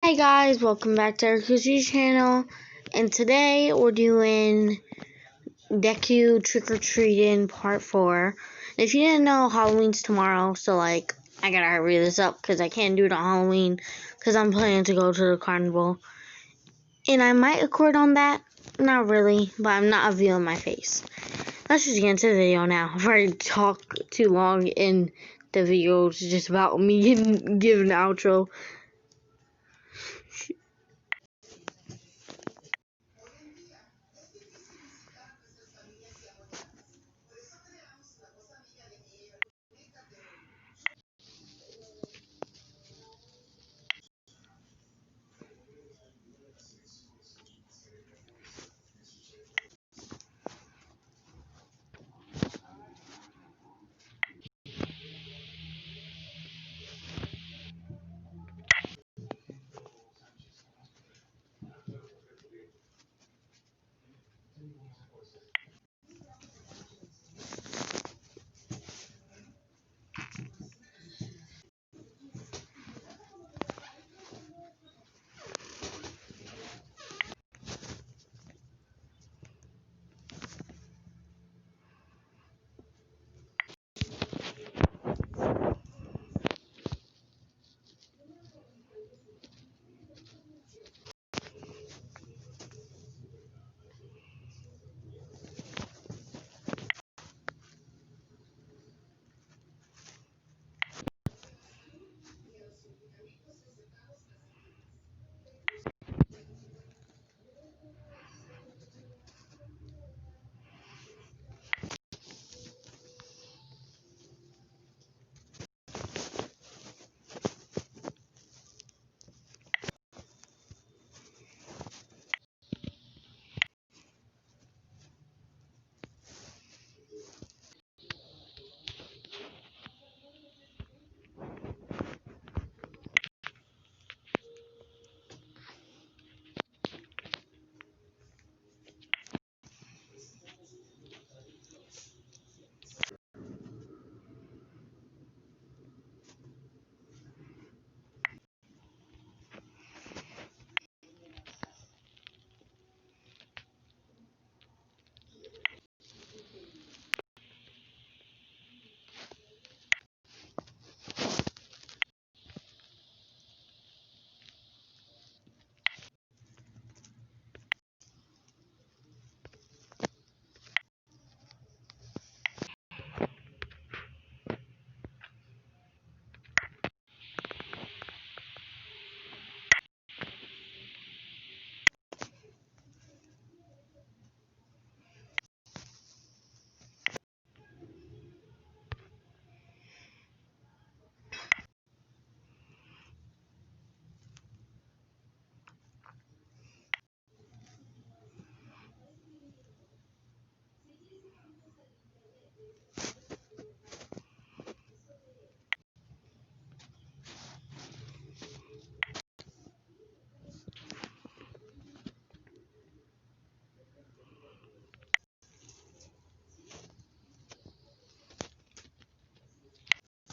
Hi guys, welcome back to our Cookie channel, and today we're doing Deku Trick or Treating Part 4. If you didn't know, Halloween's tomorrow, so I gotta hurry this up because I can't do it on Halloween because I'm planning to go to the carnival. And I might record on that, not really, but I'm not revealing my face. Let's just get into the video now. If I talk too long and the video is just about me giving the outro.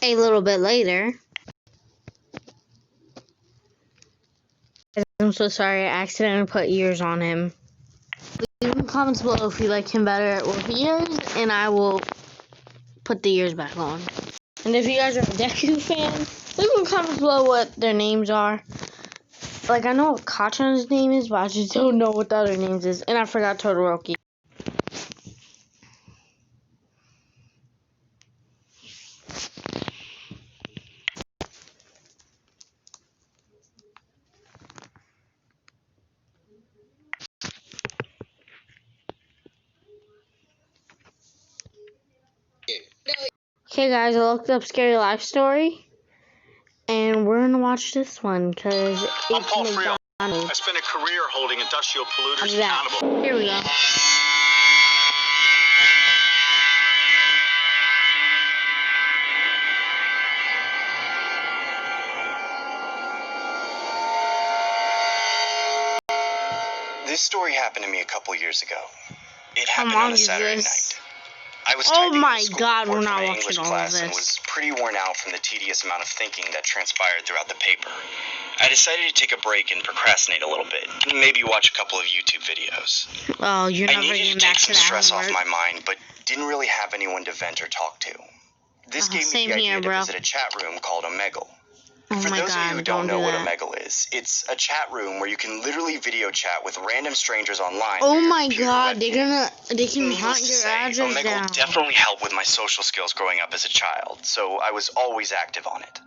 A little bit later. I'm so sorry, I accidentally put ears on him. Leave in the comments below if you like him better with ears, and I will put the ears back on. And if you guys are a Deku fan, leave in the comments below what their names are. I know what Kachan's name is, but I just don't know what the other names is. And I forgot Todoroki. Okay guys, I looked up Scary Life Story, and we're gonna watch this one because it's McDonald's. I spent a career holding industrial polluters accountable. Here we go. This story happened to me a couple years ago. It happened on a Saturday night. I was oh my in the god, school we're not for my watching English all of class this. And was pretty worn out from the tedious amount of thinking that transpired throughout the paper. I decided to take a break and procrastinate a little bit. Maybe watch a couple of YouTube videos. Oh, you're I never needed getting to back take to some that stress off homework. my mind, but didn't really have anyone to vent or talk to. This gave me the idea to visit a chat room called Omegle. For those of you who don't know what Omegle is, it's a chat room where you can literally video chat with random strangers online. Oh my god, they can hunt your address down. Omegle definitely helped with my social skills growing up as a child, so I was always active on it.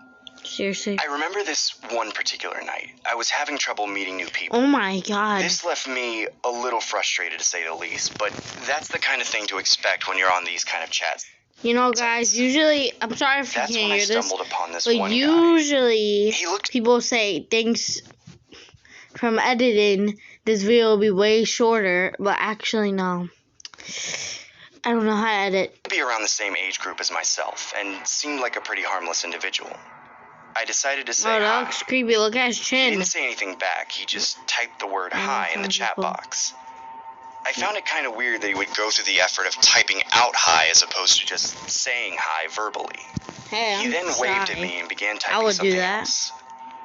Seriously? I remember this one particular night. I was having trouble meeting new people. Oh my god. This left me a little frustrated, to say the least, but that's the kind of thing to expect when you're on these kind of chats. You know, guys, usually, I'm sorry if you can't hear this, upon this but one usually people say, thanks from editing, this video will be way shorter, but actually, no. I don't know how to edit. Be around the same age group as myself, and seemed like a pretty harmless individual. I decided to say hi. That looks creepy. Look at his chin. He didn't say anything back. He just typed the word hi in the chat box. I found it kind of weird that he would go through the effort of typing out hi as opposed to just saying hi verbally. Hey, he then waved at me and began typing something else.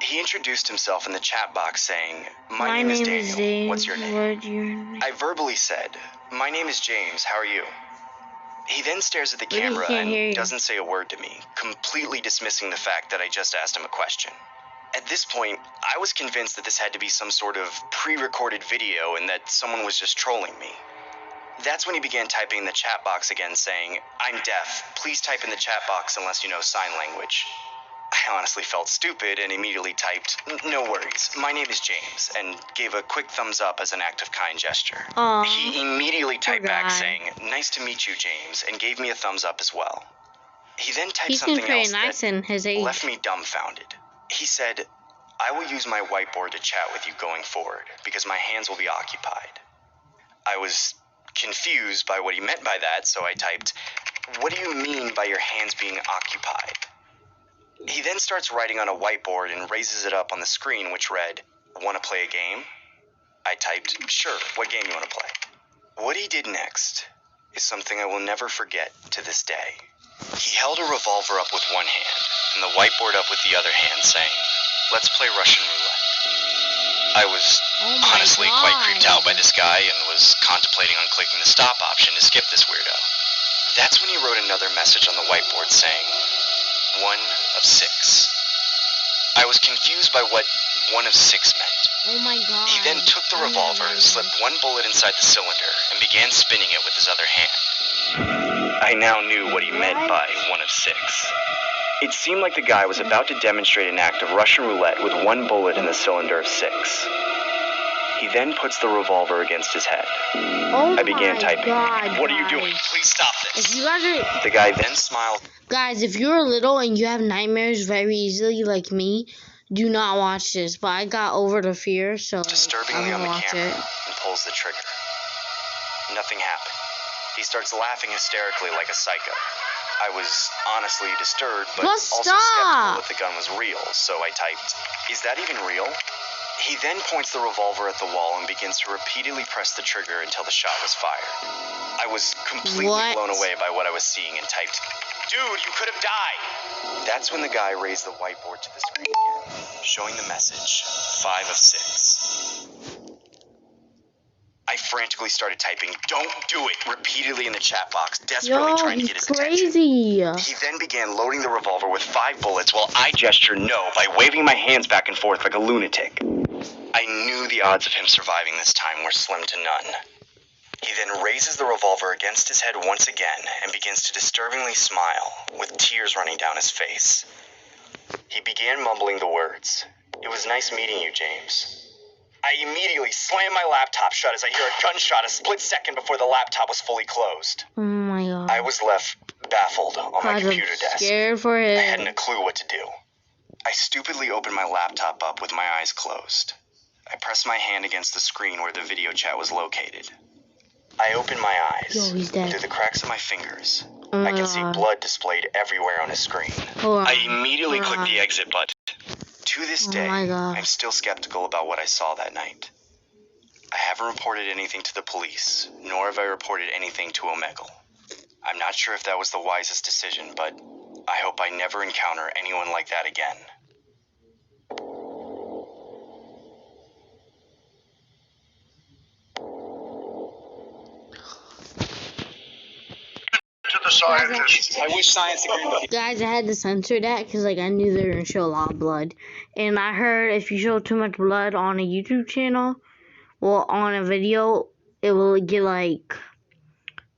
He introduced himself in the chat box saying, My name is Daniel. What's your name? I verbally said, my name is James. How are you? He then stares at the camera and doesn't say a word to me, completely dismissing the fact that I just asked him a question. At this point, I was convinced that this had to be some sort of pre-recorded video and that someone was just trolling me. That's when he began typing in the chat box again, saying, I'm deaf. Please type in the chat box unless you know sign language. I honestly felt stupid and immediately typed, no worries, my name is James, and gave a quick thumbs up as an act of kind gesture. Aww, he immediately typed back saying, nice to meet you, James, and gave me a thumbs up as well. He then typed something else that left me dumbfounded. He said, I will use my whiteboard to chat with you going forward, because my hands will be occupied. I was confused by what he meant by that, so I typed, what do you mean by your hands being occupied? He then starts writing on a whiteboard and raises it up on the screen, which read, want to play a game? I typed, sure, what game you want to play? What he did next is something I will never forget to this day. He held a revolver up with one hand and the whiteboard up with the other hand, saying, let's play Russian roulette. I was honestly quite creeped out by this guy and was contemplating on clicking the stop option to skip this weirdo. That's when he wrote another message on the whiteboard saying, 1 of 6. I was confused by what 1 of 6 meant. Oh my god. He then took the revolver, slipped one bullet inside the cylinder, and began spinning it with his other hand. I now knew what he meant by 1 of 6. It seemed like the guy was about to demonstrate an act of Russian roulette with one bullet in the cylinder of 6. He then puts the revolver against his head. I began typing, what are you doing? Please stop this. If you guys are... The guy then smiled. Guys, if you're little and you have nightmares very easily like me, do not watch this. But I got over the fear, so disturbingly I'm on the watch camera it. And pulls the trigger. Nothing happened. He starts laughing hysterically like a psycho. I was honestly disturbed, but also skeptical that the gun was real, so I typed, is that even real? He then points the revolver at the wall and begins to repeatedly press the trigger until the shot was fired. I was completely blown away by what I was seeing and typed, dude, you could have died! That's when the guy raised the whiteboard to the screen again, showing the message, 5 of 6. I frantically started typing, don't do it, repeatedly in the chat box, desperately trying to get his attention. He then began loading the revolver with 5 bullets while I gestured no by waving my hands back and forth like a lunatic. I knew the odds of him surviving this time were slim to none. He then raises the revolver against his head once again and begins to disturbingly smile, with tears running down his face. He began mumbling the words, it was nice meeting you, James. I immediately slammed my laptop shut as I hear a gunshot a split second before the laptop was fully closed. Oh my god. I was left baffled on my computer desk. Scared for it. I hadn't a clue what to do. I stupidly opened my laptop up with my eyes closed. I pressed my hand against the screen where the video chat was located. I opened my eyes. Yo, he's dead. Through the cracks of my fingers, I can see blood displayed everywhere on his screen. I immediately clicked the exit button. To this day, I'm still skeptical about what I saw that night. I haven't reported anything to the police, nor have I reported anything to Omegle. I'm not sure if that was the wisest decision, but I hope I never encounter anyone like that again. scientist. I wish science agreed with you. Guys, I had to censor that because like I knew they were gonna show a lot of blood, and I heard if you show too much blood on a YouTube channel, well, on a video, it will get like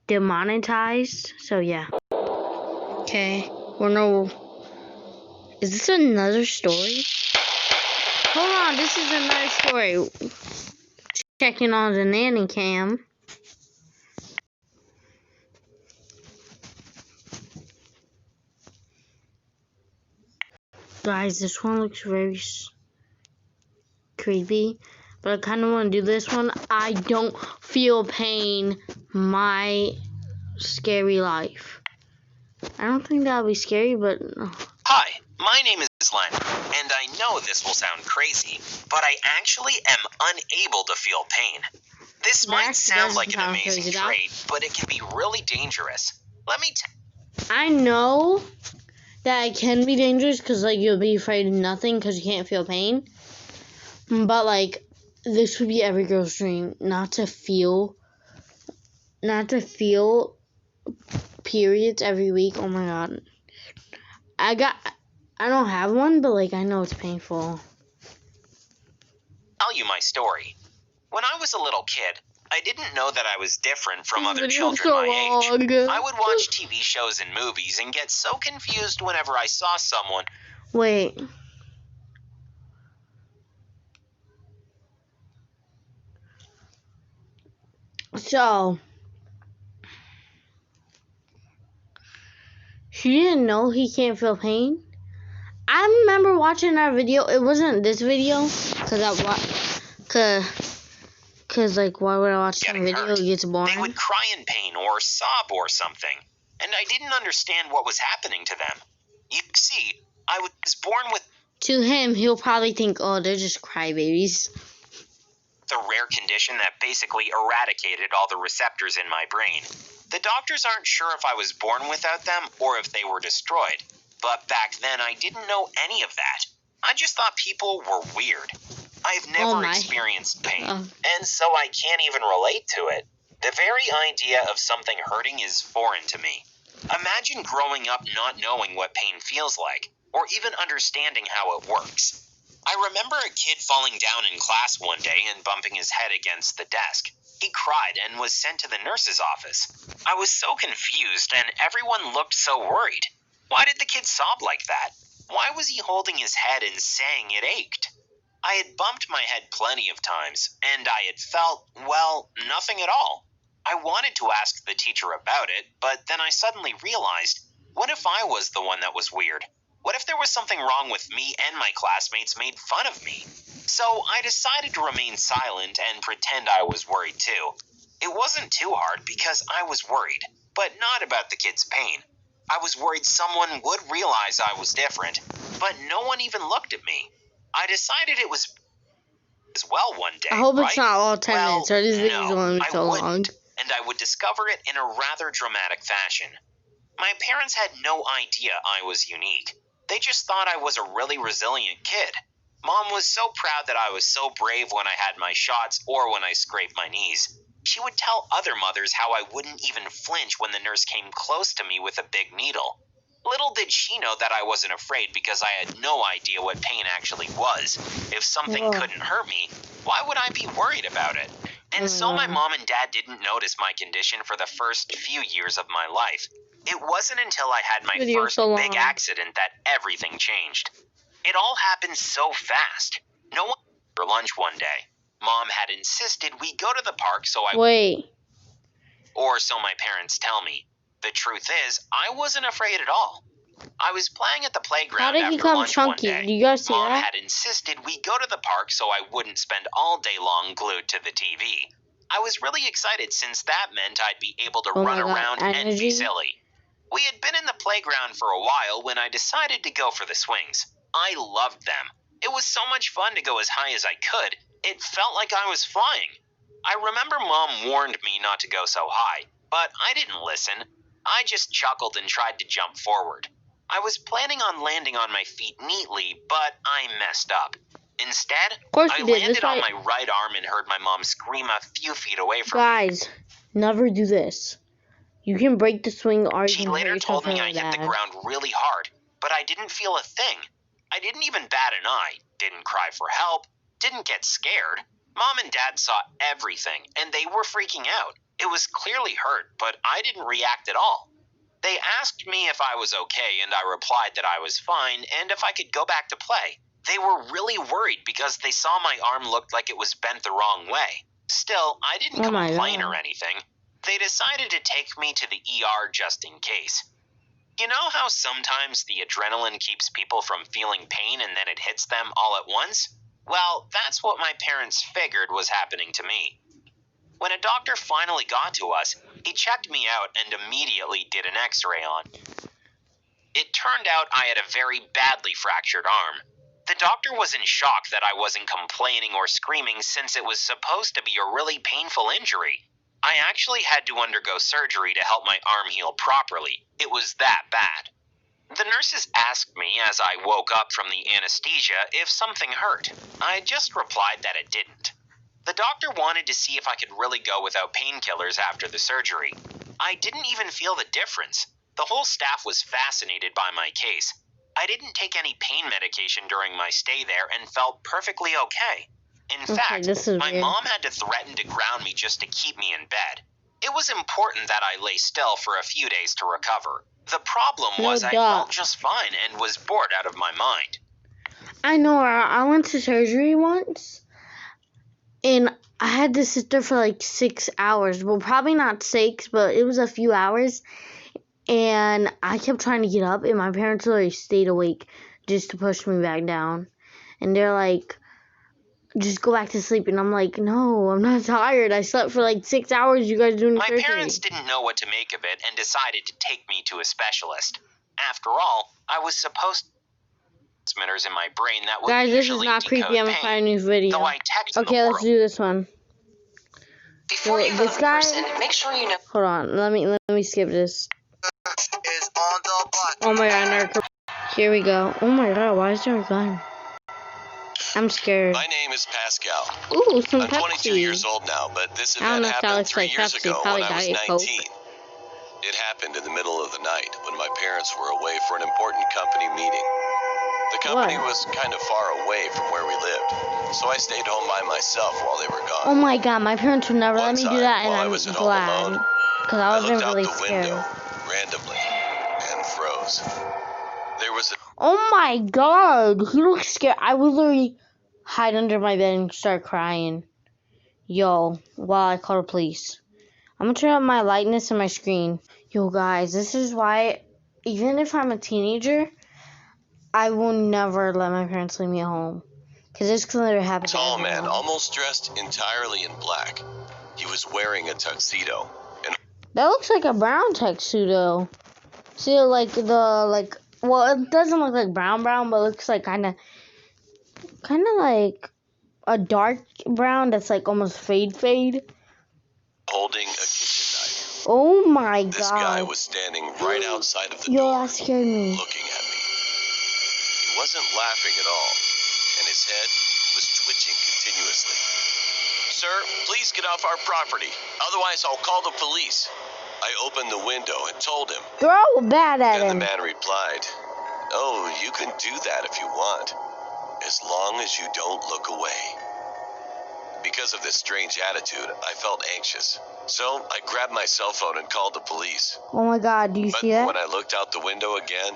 demonetized. So yeah. Okay, we're no. Is this another story? Hold on, this is another story. Checking on the nanny cam. Guys, this one looks very creepy, but I kind of want to do this one. I don't feel pain. My scary life. I don't think that would be scary, but... Hi, my name is Len, and I know this will sound crazy, but I actually am unable to feel pain. This might sound like an amazing trait, but it can be really dangerous. Let me I know that it can be dangerous because, like, you'll be afraid of nothing because you can't feel pain. But, like, this would be every girl's dream, not to feel periods every week. Oh my god. I don't have one, but, like, I know it's painful. tell you my story. When I was a little kid, I didn't know that I was different from other children my age. I would watch TV shows and movies and get so confused whenever I saw someone. Wait. So, she didn't know he can't feel pain? I remember watching our video. It wasn't this video, cause like why would I watch some video? It gets boring. They would cry in pain or sob or something, and I didn't understand what was happening to them. You see, I was born with... To him, he'll probably think, oh, they're just crybabies. The rare condition that basically eradicated all the receptors in my brain. The doctors aren't sure if I was born without them or if they were destroyed. But back then, I didn't know any of that. I just thought people were weird. I've never experienced pain, and so I can't even relate to it. The very idea of something hurting is foreign to me. Imagine growing up not knowing what pain feels like, or even understanding how it works. I remember a kid falling down in class one day and bumping his head against the desk. He cried and was sent to the nurse's office. I was so confused, and everyone looked so worried. Why did the kid sob like that? Why was he holding his head and saying it ached? I had bumped my head plenty of times, and I had felt, well, nothing at all. I wanted to ask the teacher about it, but then I suddenly realized, what if I was the one that was weird? What if there was something wrong with me and my classmates made fun of me? So I decided to remain silent and pretend I was worried too. It wasn't too hard because I was worried, but not about the kid's pain. I was worried someone would realize I was different, but no one even looked at me. I decided it was as well one day. I hope it's not all 10 minutes, or this video is going to be so long. And I would discover it in a rather dramatic fashion. My parents had no idea I was unique. They just thought I was a really resilient kid. Mom was so proud that I was so brave when I had my shots or when I scraped my knees. She would tell other mothers how I wouldn't even flinch when the nurse came close to me with a big needle. Little did she know that I wasn't afraid because I had no idea what pain actually was. If something couldn't hurt me, why would I be worried about it? And so my mom and dad didn't notice my condition for the first few years of my life. It wasn't until I had my first big accident that everything changed. It all happened so fast. No one for lunch one day. Mom had insisted we go to the park so I... Wait. Or so my parents tell me. The truth is, I wasn't afraid at all. I was playing at the playground after lunch one day. Do you guys see Mom that? had insisted we go to the park so I wouldn't spend all day long glued to the TV. I was really excited since that meant I'd be able to run around and be silly. We had been in the playground for a while when I decided to go for the swings. I loved them. It was so much fun to go as high as I could. It felt like I was flying. I remember Mom warned me not to go so high, but I didn't listen. I just chuckled and tried to jump forward. I was planning on landing on my feet neatly, but I messed up. Instead, I landed on my right arm and heard my mom scream a few feet away from me. Guys, never do this. You can break the swing or you She can hurt later yourself told me I really hit the bad. ground really hard, but I didn't feel a thing. I didn't even bat an eye, didn't cry for help, didn't get scared. Mom and Dad saw everything, and they were freaking out. It was clearly hurt, but I didn't react at all. They asked me if I was okay, and I replied that I was fine and if I could go back to play. They were really worried because they saw my arm looked like it was bent the wrong way. Still, I didn't complain or anything. They decided to take me to the ER just in case. You know how sometimes the adrenaline keeps people from feeling pain and then it hits them all at once? Well, that's what my parents figured was happening to me. When a doctor finally got to us, he checked me out and immediately did an x-ray on. It turned out I had a very badly fractured arm. The doctor was in shock that I wasn't complaining or screaming since it was supposed to be a really painful injury. I actually had to undergo surgery to help my arm heal properly. It was that bad. The nurses asked me as I woke up from the anesthesia if something hurt. I just replied that it didn't. The doctor wanted to see if I could really go without painkillers after the surgery. I didn't even feel the difference. The whole staff was fascinated by my case. I didn't take any pain medication during my stay there and felt perfectly okay. In fact, my mom had to threaten to ground me just to keep me in bed. It was important that I lay still for a few days to recover. The problem was I felt just fine and was bored out of my mind. I know, I went to surgery once, and I had to sit there for like 6 hours. Well, probably not 6, but it was a few hours. And I kept trying to get up, and my parents literally stayed awake just to push me back down. And they're like, just go back to sleep. And I'm like, no, I'm not tired. I slept for like 6 hours. You guys doing surgery. My parents didn't know what to make of it and decided to take me to a specialist. After all, I was supposed to transmitters in my brain that would guys, this is usually not creepy. I'm gonna find a new video. Though I okay, let's do this one. Before you vote a person, make sure you know. Hold on, let me skip this. Is on the button. Oh my god, here we go. Oh my god, why is there a gun? I'm scared. My name is Pascal. Ooh, some I'm 22 years old now, but this event happened 3 years ago when I was 19. It happened in the middle of the night when my parents were away for an important company meeting. The company was kind of far away from where we lived, so I stayed home by myself while they were gone. Oh my god, my parents would never let me do that, and I'm glad. Because I wasn't really scared. Window, randomly, and froze. There was a... Oh my god, he looks scared. I would literally hide under my bed and start crying. Yo, while I call the police. I'm gonna turn up my lightness and my screen. Yo guys, this is why, even if I'm a teenager, I will never let my parents leave me at home. Because this could literally happen to everyone. Tall man, almost dressed entirely in black. He was wearing a tuxedo. That looks like a brown tuxedo. See, like well, it doesn't look like brown, but it looks like kind of like a dark brown that's like almost fade. Holding a kitchen knife. Oh my god. This guy was standing right outside of the door. Yo, that scared me. Looking at me. He wasn't laughing at all, and his head was twitching continuously. Sir, please get off our property. Otherwise, I'll call the police. I opened the window and told him. Throw that at him. And the man replied, "Oh, you can do that if you want, as long as you don't look away." Because of this strange attitude, I felt anxious. So I grabbed my cell phone and called the police. Oh my god, do you see that? But when I looked out the window again,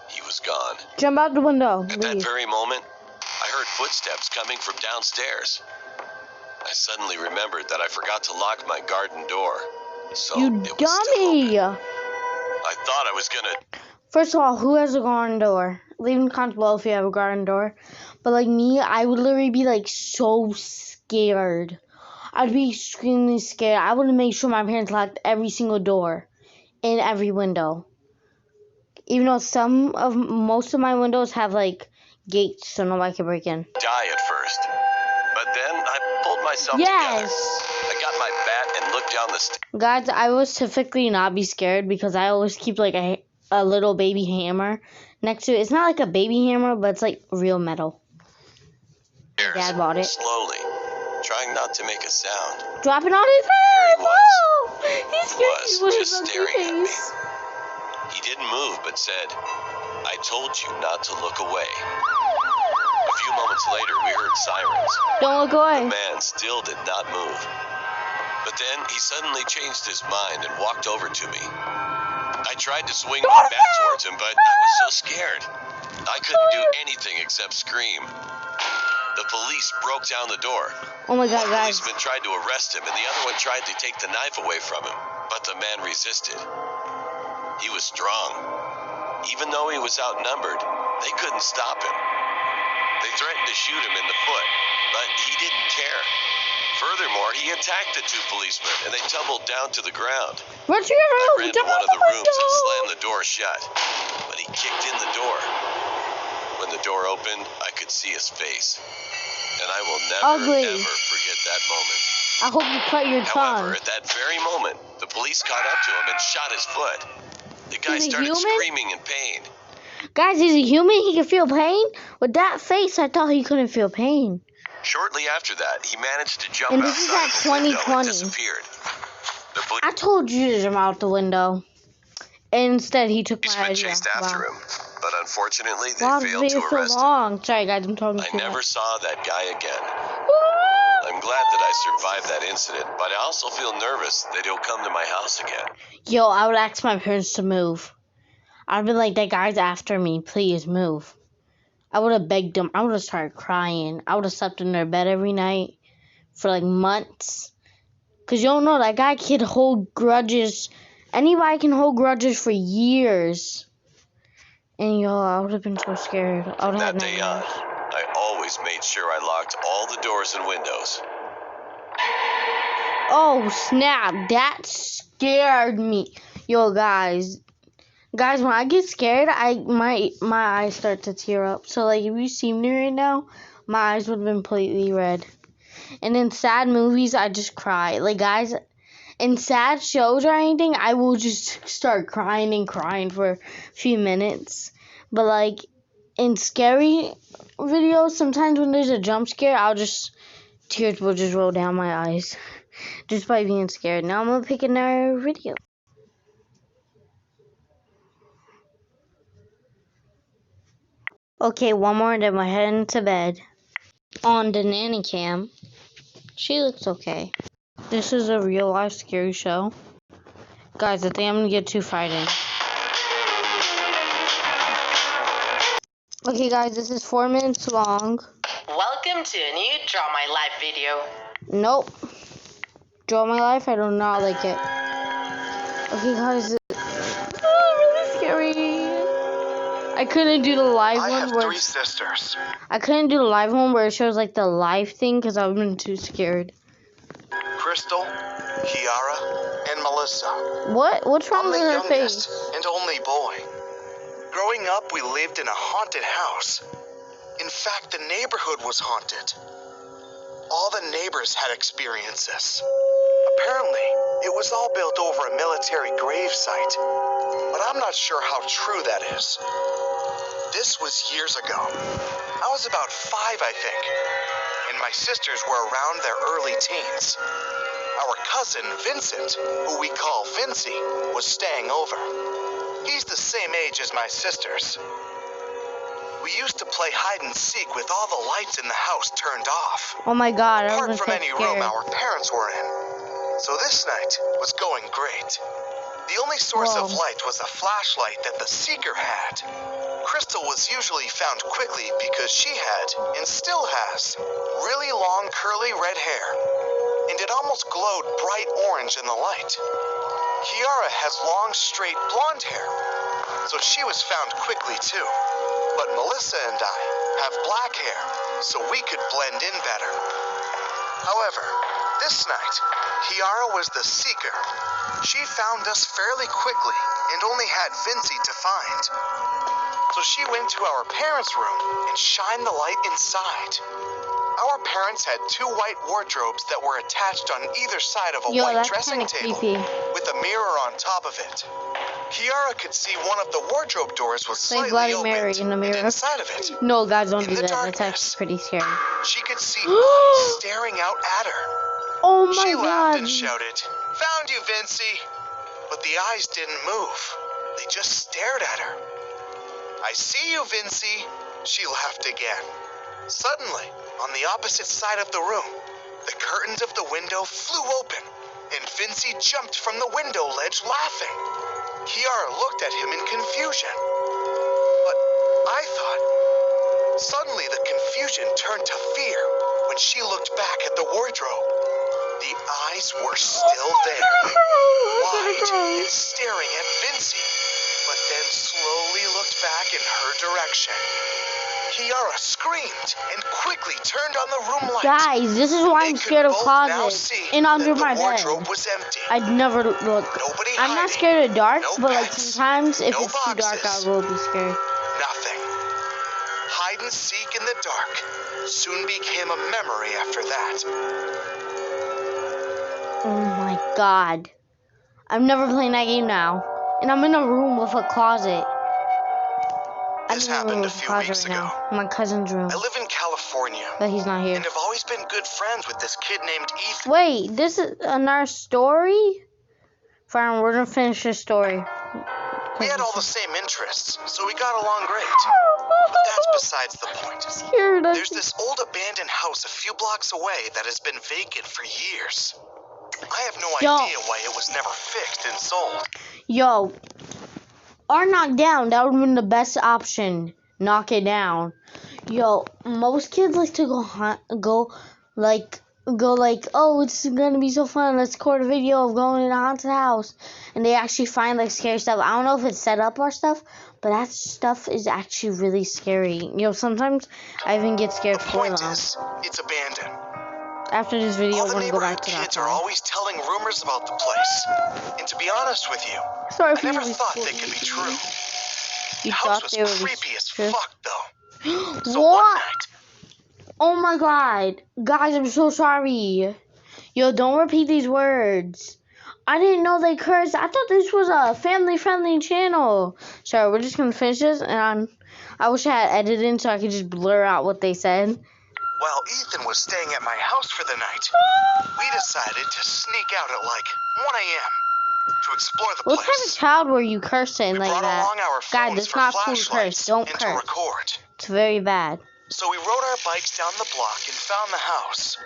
he was gone. Jump out the window. At that very moment, I heard footsteps coming from downstairs. I suddenly remembered that I forgot to lock my garden door. So you it was dummy! I thought I was gonna... First of all, who has a garden door? Leave in the comments below if you have a garden door. But like me, I would literally be like so scared. I'd be extremely scared. I would make sure my parents locked every single door and every window. Even though most of my windows have like gates so nobody can break in. Die at first. But then I pulled myself together. I got my bat and looked down the stairs. Guys, I always typically not be scared because I always keep like a little baby hammer next to it. It's not like a baby hammer, but it's like real metal. Dad bought it. Slowly. trying not to make a sound. Dropping on his head! Oh! He's just staring at me. He didn't move, but said, "I told you not to look away." A few moments later, we heard sirens. Don't look away. The man still did not move. But then he suddenly changed his mind and walked over to me. I tried to swing my back towards him, but I was so scared. I couldn't do anything except scream. The police broke down the door. Oh my God, One guys. policeman tried to arrest him, and the other one tried to take the knife away from him, but the man resisted. He was strong. Even though he was outnumbered, they couldn't stop him. They threatened to shoot him in the foot, but he didn't care. Furthermore, he attacked the two policemen, and they tumbled down to the ground. I ran to one of the rooms and slammed the door shut, but he kicked in the door. When the door opened, I could see his face, and I will never, ever forget that moment. I hope you cut your tongue. However, at that very moment, the police caught up to him and shot his foot. The guy started screaming in pain. Guys, he's a human? He can feel pain? With that face, I thought he couldn't feel pain. Shortly after that, he managed to jump and this outside is the window 2020. and disappeared. I told you to jump out the window. Instead, he took my idea. Policemen chased after him, but unfortunately, they Wow, failed to arrest him. Sorry, guys, I'm talking I too never much. saw that guy again. I'm glad that I survived that incident, but I also feel nervous that he'll come to my house again. Yo, I would ask my parents to move. I'd be like, that guy's after me. Please move. I would have begged them. I would have started crying. I would have slept in their bed every night for like months. Because you don't know, that guy can hold grudges. Anybody can hold grudges for years. And yo, I would have been so scared. I would have That day on, I always made sure I locked all the doors and windows. Oh, snap. That scared me. Yo, guys. Guys, when I get scared, my eyes start to tear up. So, like, if you see me right now, my eyes would have been completely red. And in sad movies, I just cry. Like, guys, in sad shows or anything, I will just start crying and crying for a few minutes. But, like, in scary videos, sometimes when there's a jump scare, tears will just roll down my eyes. Just by being scared. Now I'm going to pick another video. Okay, one more, then we're heading to bed. On the nanny cam, she looks okay. This is a real life scary show. Guys, I think I'm gonna get too frightened. Okay, guys, this is 4 minutes long. Welcome to a new Draw My Life video. Nope. Draw My Life, I do not like it. Okay, guys, really scary. I couldn't do the live one. I have 3 sisters. I couldn't do the live one where it shows like the live thing because I've been too scared. Crystal, Kiara, and Melissa. What's wrong with her face? And only boy. Growing up, we lived in a haunted house. In fact, the neighborhood was haunted. All the neighbors had experiences. Apparently, it was all built over a military grave site, but I'm not sure how true that is. This was years ago. I was about 5, I think, and my sisters were around their early teens. Our cousin, Vincent, who we call Vincy, was staying over. He's the same age as my sisters. We used to play hide and seek with all the lights in the house turned off. Oh my God, I Apart was from so any scared. room our parents were in. So this night was going great. The only source of light was a flashlight that the seeker had. Crystal was usually found quickly because she had, and still has, really long curly red hair. And it almost glowed bright orange in the light. Kiara has long straight blonde hair, so she was found quickly too. But Melissa and I have black hair, so we could blend in better. However, this night, Kiara was the seeker. She found us fairly quickly and only had Vincy to find. So she went to our parents' room and shined the light inside. Our parents had 2 white wardrobes that were attached on either side of a white dressing table with a mirror on top of it. Kiara could see one of the wardrobe doors was slightly Bloody opened, Mary in the mirror. and inside of it, No, guys, don't in do the that. darkness, That's actually pretty scary. she could see eyes staring out out at her. Oh my She God. laughed and shouted, "Found you, Vincey!" But the eyes didn't move. They just stared at her. "I see you, Vincey," she laughed again. Suddenly, on the opposite side of the room, the curtains of the window flew open, and Vincey jumped from the window ledge laughing. Kiara looked at him in confusion. But I thought... Suddenly the confusion turned to fear when she looked back at the wardrobe. The eyes were still there, wide and staring at Vincey, but then slowly looked back in her direction. Kiara screamed and quickly turned on the room light. Guys, this is why I'm scared of closets and under my bed. Wardrobe was empty. I'd never look. Nobody I'm not hiding, scared of dark, no but like pets, sometimes if no it's too dark, I boxes. will be scared. Nothing. Hide and seek in the dark soon became a memory after that. Oh my God. I'm never playing that game now. And I'm in a room with a closet. This happened a few weeks ago. My cousin's room. I live in California. But he's not here. And I've always been good friends with this kid named Ethan. Wait, this is another story? Fine, we're gonna finish this story. We had all the same interests, so we got along great. But that's besides the point. There's this old abandoned house a few blocks away that has been vacant for years. I have no idea why it was never fixed and sold. Yo, or knocked down. That would have been the best option. Knock it down. Yo, most kids like to go like, oh, it's gonna be so fun. Let's record a video of going in a haunted house. And they actually find like scary stuff. I don't know if it's set up or stuff, but that stuff is actually really scary. You know, sometimes I even get scared for them. Is, it's abandoned. After this video, all the I'm gonna go back neighborhood to that. Kids are always telling rumors about the place. And to be honest with you, Sorry I never thought they could be true. You the thought house they was were creepy as true? fuck, though. So What? one night, Oh my God. Guys, I'm so sorry. Yo, don't repeat these words. I didn't know they cursed. I thought this was a family-friendly channel. Sorry, we're just going to finish this. And I wish I had edited so I could just blur out what they said. while Ethan was staying at my house for the night, we decided to sneak out at like 1 a.m. to explore the place. What type of child were you cursing like brought that? along our God, phones that's for not cool to flashlights curse. Don't and curse. to record. It's very bad. So we rode our bikes down the block and found the house.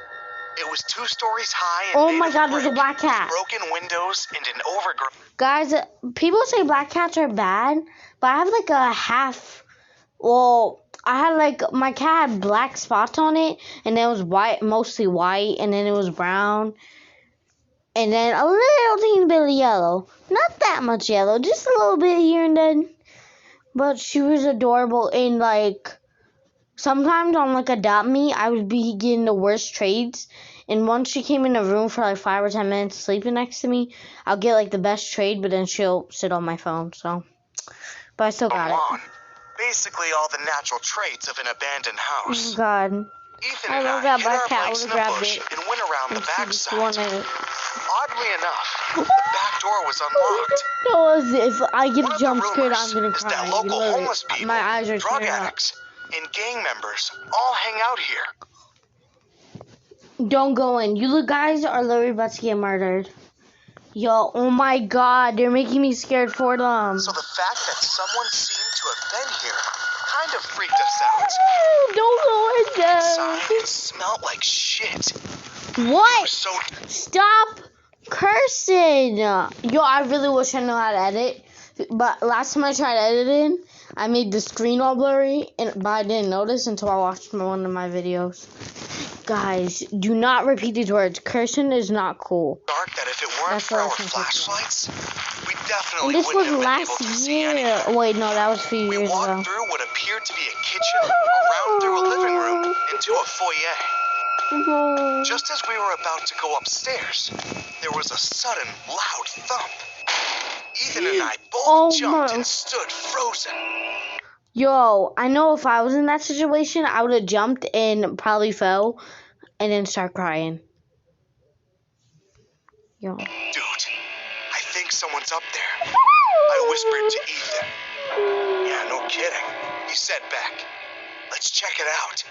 It was 2 stories high and Oh made my of God, there's a brick, black cat. with broken windows and an overgrown... Guys, people say black cats are bad, but I have like a half... Well, I had like... My cat had black spots on it, and then it was white, mostly white, and then it was brown. And then a little teeny bit of yellow. Not that much yellow, just a little bit here and then. But she was adorable, and like... Sometimes on like Adopt Me, I would be getting the worst trades. And once she came in the room for like 5 or 10 minutes sleeping next to me, I'll get like the best trade, but then she'll sit on my phone, so. But I still got it. Basically all the natural traits of an abandoned house. Oh God. Ethan I and love I that hid black our cat. I bikes in would've a grabbed bush it. and went around the And she just backside. wanted it. Oddly enough, the back door was unlocked. No, if I get One a of the jump scare, rumors I'm gonna is cry. that local Literally, homeless people, my eyes are drug tearing up. addicts, and gang members all hang out here. Don't go in. You guys are literally about to get murdered. Yo, oh my God, they're making me scared for them. So the fact that someone seemed to have been here kind of freaked us out. Don't go in there. Inside, it smelled like shit. What? So Stop cursing. Yo, I really wish I knew how to edit. But last time I tried editing, I made the screen all blurry, but I didn't notice until I watched one of my videos. Guys, do not repeat these words. Cursing is not cool. dark that if it weren't That's for what I our was thinking. flashlights, we And definitely this was wouldn't have been able to last see year. anything. Wait, no, that was a few We years walked ago. through what appeared to be a kitchen, around through a living room, into a foyer. Just as we were about to go upstairs, there was a sudden, loud thump. Ethan and I both jumped and stood frozen. Yo, I know if I was in that situation, I would have jumped and probably fell and then start crying. Yo. Dude, I think someone's up there. I whispered to Ethan. Yeah, no kidding. He said back, let's check it out.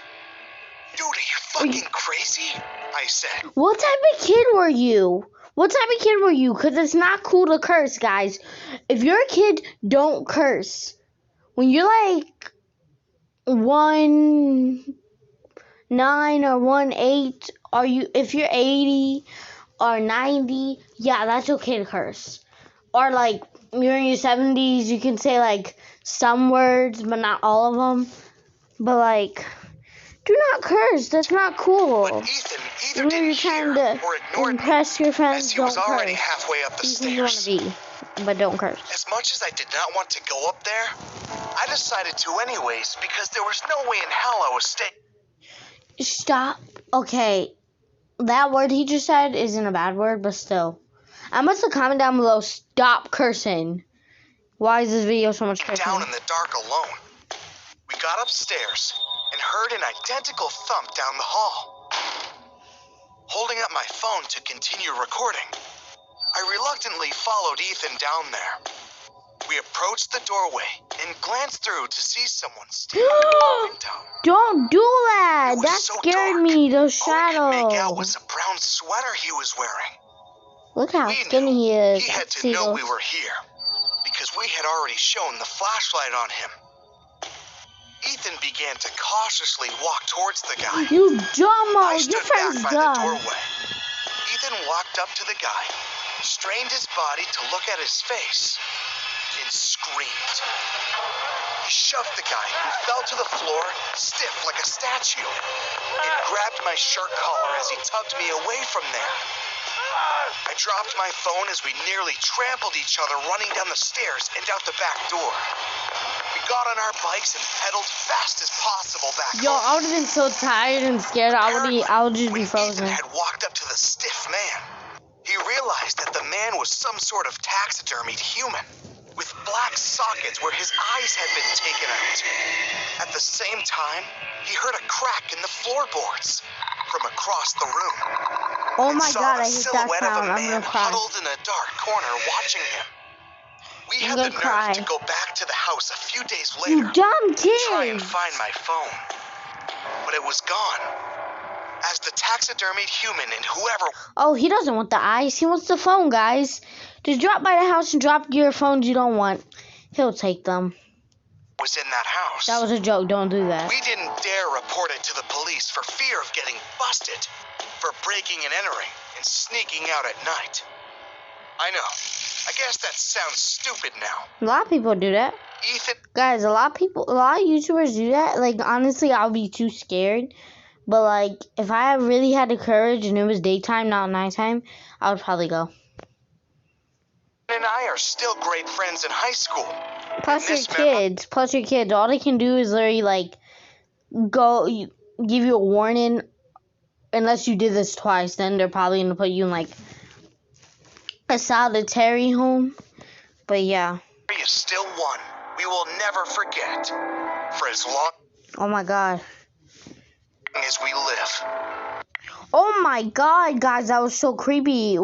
Dude, are you fucking crazy? I said. What type of kid were you? Because it's not cool to curse, guys. If you're a kid, don't curse. When you're like 1'9" or 1'8", if you're 80 or 90, yeah, that's okay to curse. Or like you're in your 70s, you can say like some words, but not all of them. But like, do not curse. That's not cool. But Ethan either didn't hear or ignored impress your friends, as he was don't already curse. halfway up the Be who stairs. you want to be, but don't curse. As much as I did not want to go up there, I decided to anyways because there was no way in hell I was staying. Stop. Okay, that word he just said isn't a bad word, but still. I must have comment down below, stop cursing. Why is this video so much cursing? Down in the dark alone. We got upstairs and heard an identical thump down the hall. Holding up my phone to continue recording, I reluctantly followed Ethan down there. We approached the doorway and glanced through to see someone standing at the window. Don't do that! That so scared dark. me, those All we could make out shadows. was a brown sweater he was wearing. Look how We skinny knew he is. he had to know we were here because we had already shown the flashlight on him. Ethan began to cautiously walk towards the guy. You dumbo! I Your stood friend's back by the dumb. doorway. Ethan walked up to the guy, strained his body to look at his face, and screamed. He shoved the guy, who fell to the floor, stiff like a statue, and grabbed my shirt collar as he tugged me away from there. I dropped my phone as we nearly trampled each other running down the stairs and out the back door. We got on our bikes and pedaled fast as possible back Yo, home. I would have been so tired and scared. I would just be When frozen. Ethan had walked up to the stiff man, he realized that the man was some sort of taxidermied human, with black sockets where his eyes had been taken out. At the same time, he heard a crack in the floorboards from across the room. Oh And my saw god, the I hate that silhouette of sound. a I'm man gonna cry. huddled in a dark corner watching him. We I'm had gonna the nerve cry. to go back to the house a few days You later dumb to try and kid! find my phone, but it was gone. As the taxidermied human and whoever Oh, he doesn't want the eyes. He wants the phone, guys. Just drop by the house and drop your phones you don't want. He'll take them. was in that house. That was a joke. Don't do that. We didn't dare report it to the police for fear of getting busted for breaking and entering and sneaking out at night. I know. I guess that sounds stupid now. A lot of people do that. Ethan, Guys, a lot of YouTubers do that. Like, honestly, I'll be too scared. But, like, if I really had the courage and it was daytime, not nighttime, I would probably go. and I are still great friends in high school. Plus And your this kids. All they can do is literally, like, give you a warning. Unless you did this twice, then they're probably going to put you in, like, a solitary home. But, yeah. memory is still one we will never forget for as long Oh, my God. as we live. Oh, my God, guys. That was so creepy.